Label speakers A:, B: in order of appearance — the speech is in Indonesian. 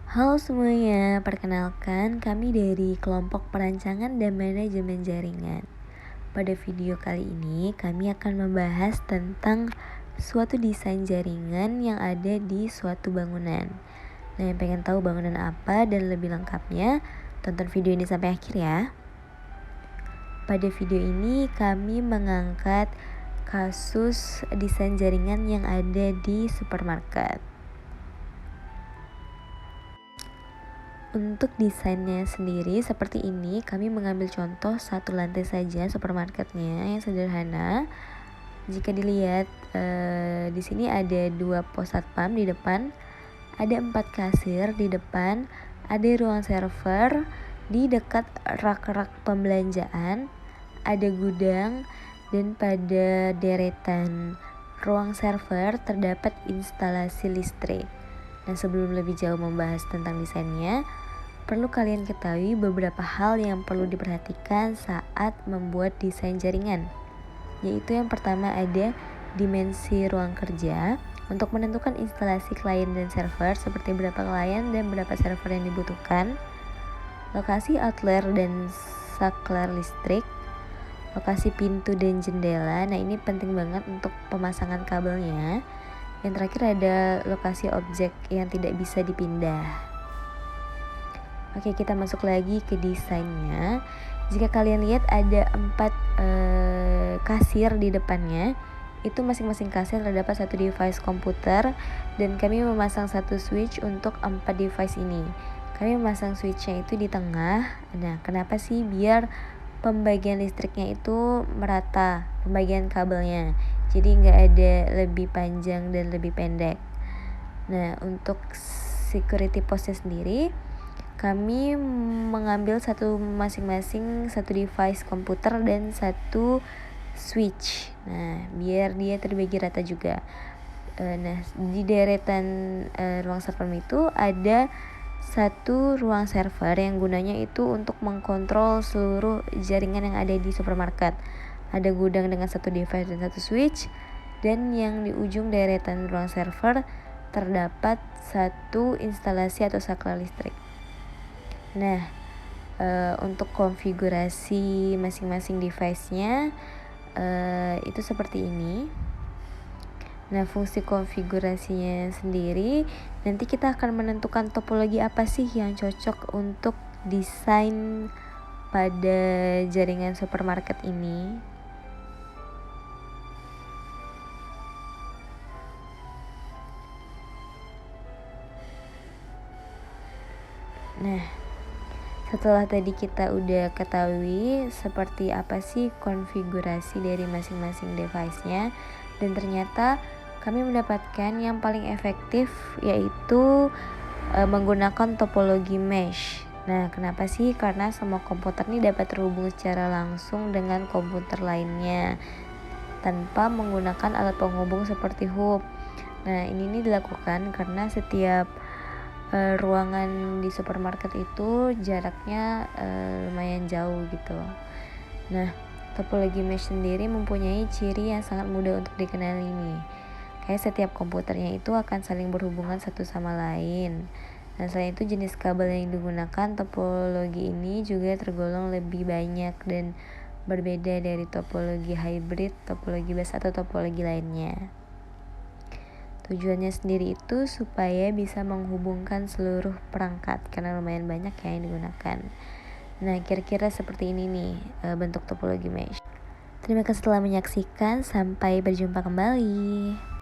A: Halo semuanya, perkenalkan kami dari kelompok perancangan dan manajemen jaringan. Pada video kali ini kami akan membahas tentang suatu desain jaringan yang ada di suatu bangunan. Nah, yang pengen tahu bangunan apa dan lebih lengkapnya, tonton video ini sampai akhir ya. Pada video ini kami mengangkat kasus desain jaringan yang ada di supermarket. Untuk desainnya sendiri seperti ini, kami mengambil contoh satu lantai saja supermarketnya yang sederhana. Jika dilihat di sini ada 2 pos satpam di depan, ada 4 kasir di depan, ada ruang server di dekat rak-rak pembelanjaan, ada gudang, dan pada deretan ruang server terdapat instalasi listrik. Nah, sebelum lebih jauh membahas tentang desainnya, perlu kalian ketahui beberapa hal yang perlu diperhatikan saat membuat desain jaringan. Yaitu yang pertama ada dimensi ruang kerja untuk menentukan instalasi klien dan server seperti berapa klien dan berapa server yang dibutuhkan. Lokasi outlet dan saklar listrik, lokasi pintu dan jendela. Nah, ini penting banget untuk pemasangan kabelnya. Yang terakhir ada lokasi objek yang tidak bisa dipindah. Oke, kita masuk lagi ke desainnya. Jika kalian lihat ada 4 kasir di depannya, itu masing-masing kasir terdapat satu device komputer dan kami memasang satu switch untuk 4 device ini. Kami memasang switchnya itu di tengah. Nah, kenapa sih? Biar pembagian listriknya itu merata, pembagian kabelnya. Jadi nggak ada lebih panjang dan lebih pendek. Nah, untuk security postnya sendiri, kami mengambil masing-masing satu device komputer dan satu switch. Nah, biar dia terbagi rata juga. Nah, di deretan ruang server itu ada satu ruang server yang gunanya itu untuk mengkontrol seluruh jaringan yang ada di supermarket. Ada gudang dengan satu device dan satu switch, dan yang di ujung deretan ruang server terdapat satu instalasi atau saklar listrik. Nah, untuk konfigurasi masing-masing device-nya itu seperti ini. Nah, fungsi konfigurasinya sendiri nanti kita akan menentukan topologi apa sih yang cocok untuk desain pada jaringan supermarket ini. Nah, setelah tadi kita udah ketahui seperti apa sih konfigurasi dari masing-masing device-nya, dan ternyata kami mendapatkan yang paling efektif yaitu menggunakan topologi mesh. Nah, kenapa sih? Karena semua komputer ini dapat terhubung secara langsung dengan komputer lainnya tanpa menggunakan alat penghubung seperti hub. Nah, ini dilakukan karena setiap ruangan di supermarket itu jaraknya lumayan jauh gitu. Nah, topologi mesh sendiri mempunyai ciri yang sangat mudah untuk dikenali nih. Kayak setiap komputernya itu akan saling berhubungan satu sama lain. Nah, selain itu jenis kabel yang digunakan topologi ini juga tergolong lebih banyak dan berbeda dari topologi hybrid, topologi bus atau topologi lainnya. Tujuannya sendiri itu supaya bisa menghubungkan seluruh perangkat karena lumayan banyak ya yang digunakan. Nah, kira-kira seperti ini nih bentuk topologi mesh. Terima kasih telah menyaksikan, sampai berjumpa kembali.